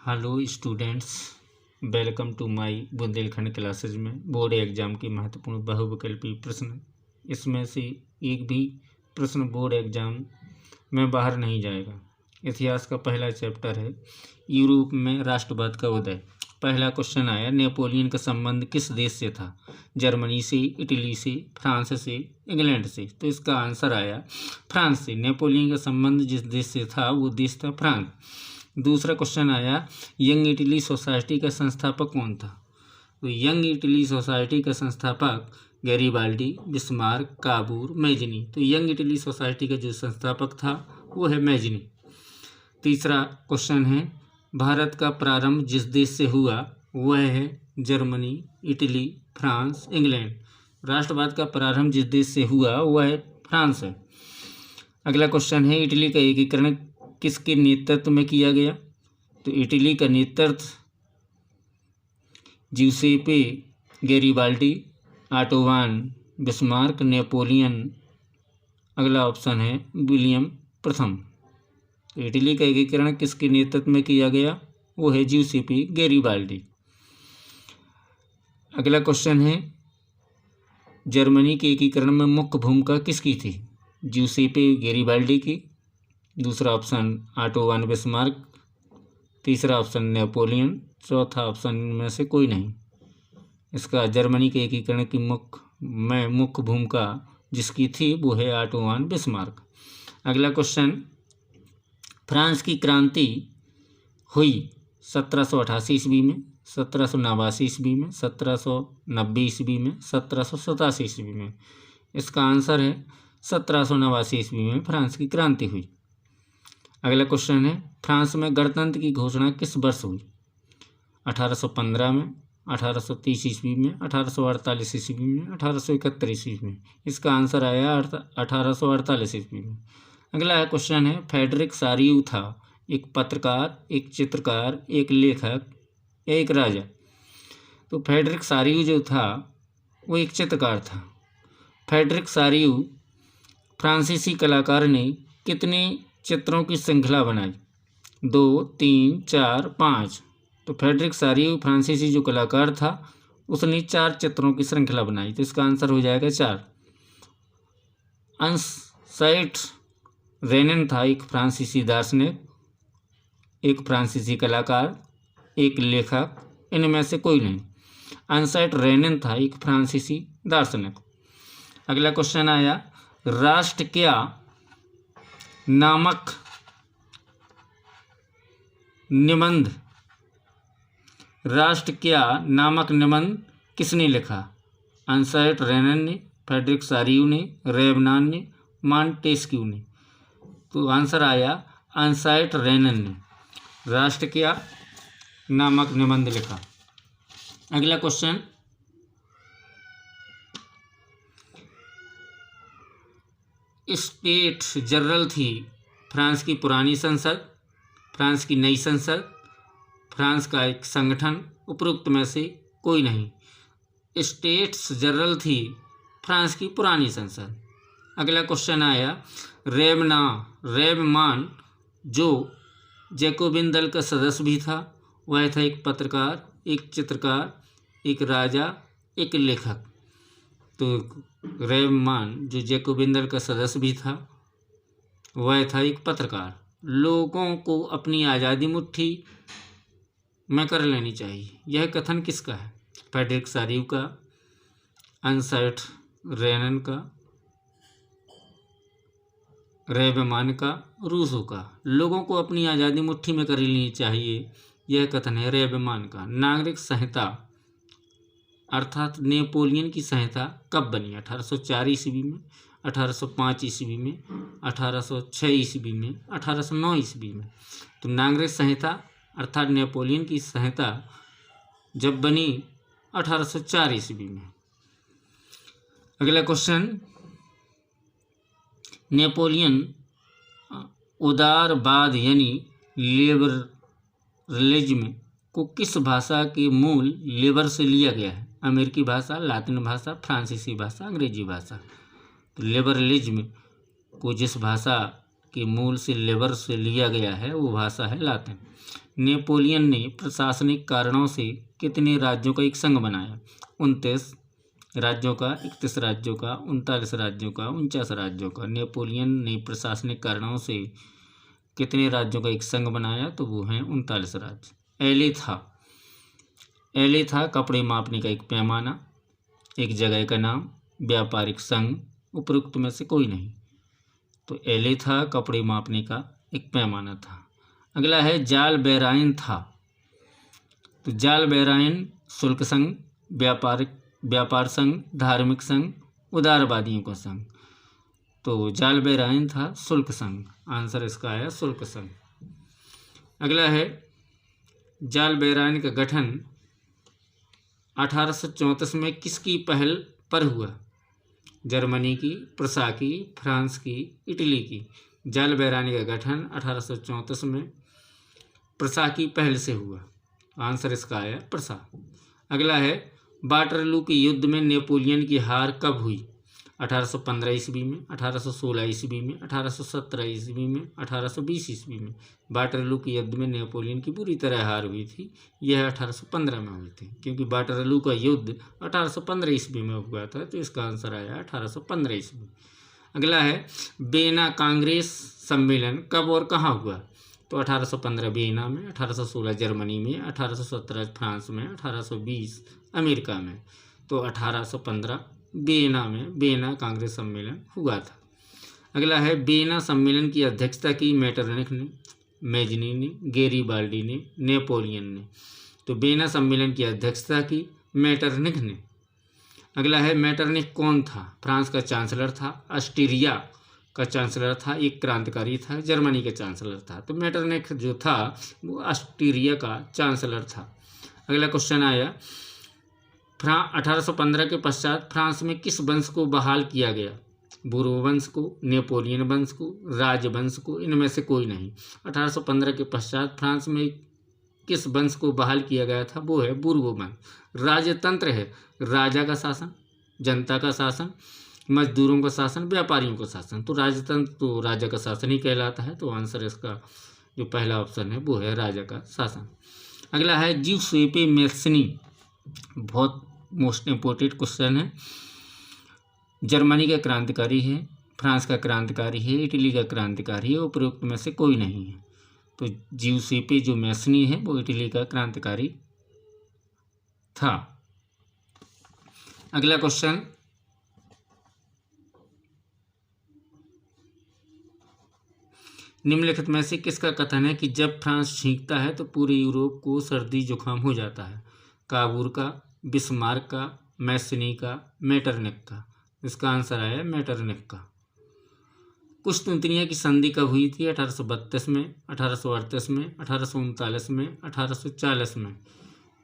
Hello students, welcome to my Bundelkhand classes में board exam के महत्वपूर्ण बहुविकल्पी प्रश्न। इसमें से एक भी प्रश्न बोर्ड एग्जाम में बाहर नहीं जाएगा। इतिहास का पहला चैप्टर है यूरोप में राष्ट्रवाद का उदय। पहला क्वेश्चन आया, नेपोलियन का संबंध किस देश से था? जर्मनी से, इटली से, फ्रांस से, इंग्लैंड से। तो इसका आंसर आया फ्रांस से। नेपोलियन का संबंध जिस देश से था वो देश था फ्रांस। दूसरा क्वेश्चन आया, यंग इटली सोसाइटी का संस्थापक कौन था? तो यंग इटली सोसाइटी का संस्थापक गैरिबाल्डी, बिस्मार्क, काबूर, मैजिनी। तो यंग इटली सोसाइटी का जो संस्थापक था वो है मैजिनी। तीसरा क्वेश्चन है, भारत का प्रारंभ जिस देश से हुआ वह है जर्मनी, इटली, फ्रांस, इंग्लैंड। राष्ट्रवाद का प्रारंभ जिस देश से हुआ वह है फ्रांस है। अगला क्वेश्चन है, इटली का एकीकरण किसके नेतृत्व में किया गया? तो इटली का नेतृत्व ज्यूसेppe गैरिबाल्डी, ऑटोवान बिस्मार्क, नेपोलियन। अगला ऑप्शन है विलियम प्रथम। तो इटली का एकीकरण किसके नेतृत्व में किया गया? वो है ज्यूसेppe गैरिबाल्डी। अगला क्वेश्चन है, जर्मनी के एकीकरण में मुख्य भूमिका किसकी थी? ज्यूसेppe गैरिबाल्डी की। दूसरा ऑप्शन ऑटोवान बिस्मार्क, तीसरा ऑप्शन नेपोलियन, चौथा ऑप्शन में से कोई नहीं। इसका जर्मनी के एकीकरण की मुख्य भूमिका जिसकी थी वो है ऑटोवान बिस्मार्क। अगला क्वेश्चन, फ्रांस की क्रांति हुई 1788 ईस्वी में, 1789 ईस्वी में, 1790 ईस्वी में, 1787 ईस्वी में। इसका आंसर है 1789 ईस्वी में फ्रांस की क्रांति हुई। अगला क्वेश्चन है, फ्रांस में गणतंत्र की घोषणा किस वर्ष हुई? 1815 में, 1830 ईस्वी में, 1848 ईस्वी में, 1831 ईस्वी में। इसका आंसर आया 1848 ईस्वी में। अगला क्वेश्चन है, फ्रेडरिक सारियू था एक पत्रकार, एक चित्रकार, एक लेखक, एक राजा। तो फ्रेडरिक सारियू जो था वो एक चित्रकार था। फ्रेडरिक सारियू फ्रांसीसी कलाकार ने कितने चित्रों की श्रृंखला बनाई? 2, 3, 4, 5। तो फ्रेडरिक सारियू फ्रांसीसी जो कलाकार था उसने 4 चित्रों की श्रृंखला बनाई। तो इसका आंसर हो जाएगा 4। अंसाइट रेनन था एक फ्रांसीसी दार्शनिक, एक फ्रांसीसी कलाकार, एक लेखक, इनमें से कोई नहीं। अंसाइट रेनन था एक फ्रांसीसी दार्शनिक। अगला क्वेश्चन आया, राष्ट्र क्या नामक निबंध किसने लिखा? अंसाइट रेनन ने, फ्रेडरिक सारियू ने, रेबनान ने, मॉन्टेस्क्यू ने। तो आंसर आया अंसाइट रेनन ने राष्ट्र क्या नामक निबंध लिखा। अगला क्वेश्चन, स्टेट जनरल थी फ्रांस की पुरानी संसद, फ्रांस की नई संसद, फ्रांस का एक संगठन, उपरोक्त में से कोई नहीं। स्टेट्स जनरल थी फ्रांस की पुरानी संसद। अगला क्वेश्चन आया, रेबमान जो जैकोबिन दल का सदस्य भी था वह था एक पत्रकार, एक चित्रकार, एक राजा, एक लेखक। तो रेबमान जो जैकोबिन दल का सदस्य भी था वह था एक पत्रकार। लोगों को अपनी आज़ादी मुट्ठी में कर लेनी चाहिए, यह कथन किसका है? फ्रेडरिक सारियू का, अंसाइट रेनन का, रेबमान का, रूसो का। लोगों को अपनी आज़ादी मुट्ठी में कर लेनी चाहिए, यह कथन है रेबमान का। नागरिक संहिता अर्थात नेपोलियन की संहिता कब बनी? 1804 ईस्वी में, 1805 ईस्वी में, 1806 ईस्वी में, 1809 ईस्वी में। तो नागरिक संहिता अर्थात नेपोलियन की संहिता जब बनी 1804 ईस्वी में। अगला क्वेश्चन, नेपोलियन उदारवाद यानी लिबरलिज्म को किस भाषा के मूल लिबर से लिया गया है? अमेरिकी भाषा, लातिन भाषा, फ्रांसीसी भाषा, अंग्रेजी भाषा। तो लिबरलिज्म को जिस भाषा के मूल से लिबर से लिया गया है वो भाषा है लातिन। नेपोलियन ने प्रशासनिक कारणों से कितने राज्यों का एक संघ बनाया? 29 राज्यों का, 31 राज्यों का, 39 राज्यों का, 49 राज्यों का। नेपोलियन ने प्रशासनिक कारणों से कितने राज्यों का एक संघ बनाया? तो वो हैं 39 राज्य। एले था कपड़े मापने का एक पैमाना, एक जगह का नाम, व्यापारिक संघ, उपरोक्त में से कोई नहीं। तो एले था कपड़े मापने का एक पैमाना था। अगला है जाल बैराइन था। तो जाल बैराइन शुल्क संघ, व्यापार संघ, धार्मिक संघ, उदारवादियों का संघ। तो जाल बैराइन था शुल्क संघ। आंसर इसका आया शुल्क संघ। अगला है जाल बैराइन का गठन 1834 में किसकी पहल पर हुआ? जर्मनी की, प्रसा की, फ्रांस की, इटली की। जाल बैराइन का गठन 1834 में प्रसा की पहल से हुआ। आंसर इसका आया प्रसा। अगला है वाटरलू के युद्ध में नेपोलियन की हार कब हुई? 1815 ईस्वी में, 1816 ईस्वी में, 1817 ईस्वी में, 1820 ईस्वी में। वाटरलू के युद्ध में नेपोलियन की बुरी तरह हार हुई थी। यह 1815 में हुई थी, क्योंकि वाटरलू का युद्ध 1815 ईस्वी में हुआ था। तो इसका आंसर आया 1815 ईस्वी। अगला है वियना कांग्रेस सम्मेलन कब और कहाँ हुआ? तो 1815 वियना में, 1816 जर्मनी में, 1817 फ्रांस में, 1820 अमेरिका में। तो 1815 वियना में वियना कांग्रेस सम्मेलन हुआ था। अगला है वियना सम्मेलन की अध्यक्षता की मेटरनिख ने, मेजनी ने, गेरिबाल्डी ने, नेपोलियन ने। तो वियना सम्मेलन की अध्यक्षता की मेटरनिख ने। अगला है मेटरनिख कौन था? फ्रांस का चांसलर था, ऑस्ट्रिया का चांसलर था, एक क्रांतिकारी था, जर्मनी का चांसलर था। तो मेटरनिख जो था वो ऑस्ट्रिया का चांसलर था। अगला क्वेश्चन आया 1815 के पश्चात फ्रांस में किस वंश को बहाल किया गया? बूर्बो वंश को, नेपोलियन वंश को, राजवंश को, इनमें से कोई नहीं। 1815 के पश्चात फ्रांस में किस वंश को बहाल किया गया था? वो है बूर्बो वंश। राजतंत्र है राजा का शासन, जनता का शासन, मजदूरों का शासन, व्यापारियों का शासन। तो राजतंत्र तो राजा का शासन ही कहलाता है। तो आंसर इसका जो पहला ऑप्शन है वो है राजा का शासन। अगला है जिउसेपे मैस्सिनी, बहुत मोस्ट इम्पोर्टेंट क्वेश्चन है। जर्मनी का क्रांतिकारी है, फ्रांस का क्रांतिकारी है, इटली का क्रांतिकारी है, उपरोक्त में से कोई नहीं है। तो जिउसेपे जो मैस्सिनी है वो इटली का क्रांतिकारी था। अगला क्वेश्चन निम्नलिखित में से किसका कथन है कि जब फ्रांस छींकता है तो पूरे यूरोप को सर्दी जुकाम हो जाता है? काबूर का, बिस्मार्क का, मैस्सिनी का, मेटरनिख का। इसका आंसर आया मेटरनिख का। कुश्तुनत्रिया की संधि कब हुई थी? 1832 में, 1838 में, 1839 में, 1840 में।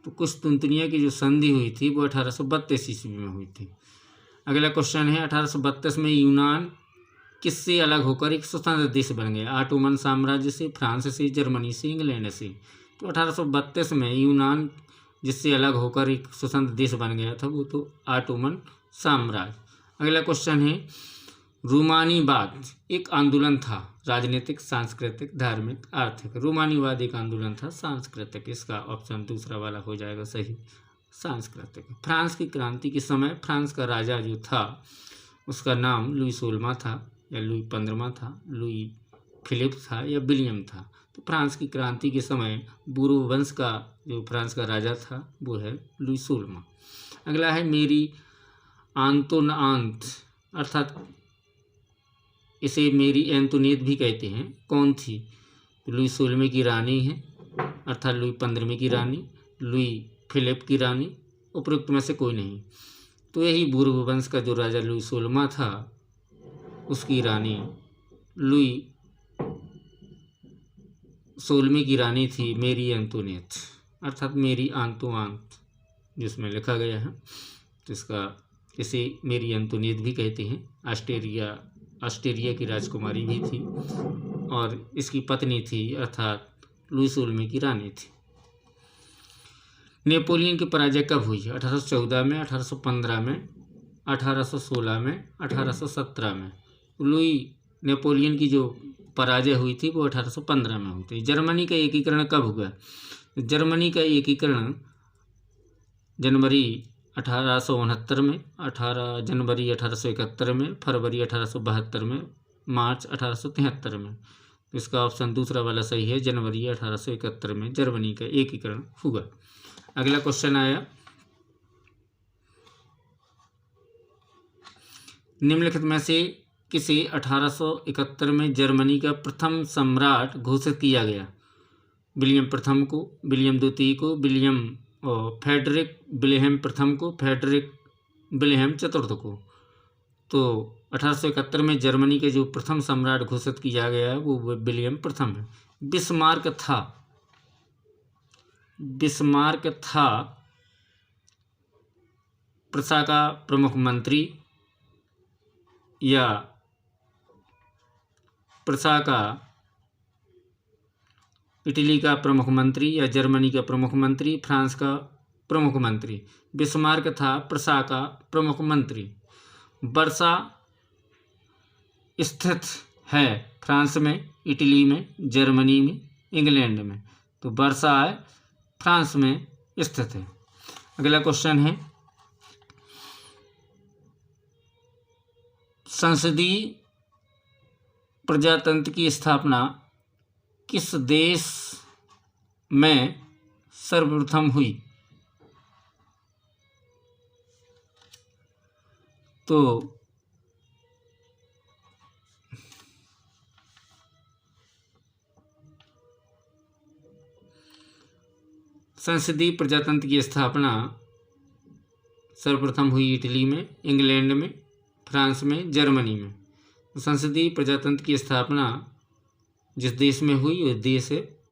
तो कुश्तुनत्रिया की जो संधि हुई थी वो 1832 ईस्वी में हुई थी। अगला क्वेश्चन है 1832 में यूनान किससे अलग होकर एक स्वतंत्र देश बन गया? ऑटोमन साम्राज्य से, फ्रांस से, जर्मनी से, इंग्लैंड से। तो 1832 में यूनान जिससे अलग होकर एक स्वतंत्र देश बन गया था वो तो ऑटोमन साम्राज्य। अगला क्वेश्चन है रूमानीवाद एक आंदोलन था, राजनीतिक, सांस्कृतिक, धार्मिक, आर्थिक। रूमानीवाद एक आंदोलन था सांस्कृतिक। इसका ऑप्शन दूसरा वाला हो जाएगा सही, सांस्कृतिक। फ्रांस की क्रांति के समय फ्रांस का राजा जो था उसका नाम लुई 16वां था या लुई 15वां था, लुई फिलिप था या विलियम था। तो फ्रांस की क्रांति के समय बूर्बो वंश का जो फ्रांस का राजा था वो है लुई 16वां। अगला है मेरी आंतोनांत, अर्थात इसे मेरी एंटोनेट भी कहते हैं, कौन थी? तो लुई 16वें की रानी है, अर्थात लुई 15वें की रानी, लुई फिलिप की रानी, उपरोक्त में से कोई नहीं। तो यही बूर्बो वंश का जो राजा लुई 16वां था उसकी रानी लुई 16वें की रानी थी मेरी एंटोनेट, अर्थात मेरी आंतोआंत जिसमें लिखा गया है। तो इसका इसे मेरी एंटोनेट भी कहते हैं। ऑस्ट्रिया की राजकुमारी भी थी और इसकी पत्नी थी, अर्थात लुई 16वें की रानी थी। नेपोलियन की पराजय कब हुई? 1814 में, 1815 में, 1816 में, 1817 में। नेपोलियन की जो पराजय हुई थी वो 1815 में हुई थी। जर्मनी का एकीकरण कब हुआ? जर्मनी का एकीकरण जनवरी 1869 में, 18 जनवरी 1871 में, फरवरी 1872 में, मार्च 1873 में। तो इसका ऑप्शन दूसरा वाला सही है, जनवरी 1871 में जर्मनी का एकीकरण हुआ। अगला क्वेश्चन आया, निम्नलिखित में से किसे 1871 में जर्मनी का प्रथम सम्राट घोषित किया गया? विलियम प्रथम को, विलियम द्वितीय को, विलियम फेडरिक विल्हेम प्रथम को, फेडरिक विल्हेम चतुर्थ को। तो 1871 में जर्मनी के जो प्रथम सम्राट घोषित किया गया है वो विलियम प्रथम है। बिस्मार्क था प्रशा का प्रमुख मंत्री या प्रशा का इटली का प्रमुख मंत्री या जर्मनी का प्रमुख मंत्री, फ्रांस का प्रमुख मंत्री? बिस्मार्क था प्रशा का प्रमुख मंत्री। वर्षा स्थित है फ्रांस में, इटली में, जर्मनी में, इंग्लैंड में। तो वर्षा है फ्रांस में स्थित है। अगला क्वेश्चन है, संसदीय प्रजातंत्र की स्थापना किस देश में सर्वप्रथम हुई? तो संसदीय प्रजातंत्र की स्थापना सर्वप्रथम हुई इटली में, इंग्लैंड में, फ्रांस में, जर्मनी में। संसदीय प्रजातंत्र की स्थापना जिस देश में हुई वो देश है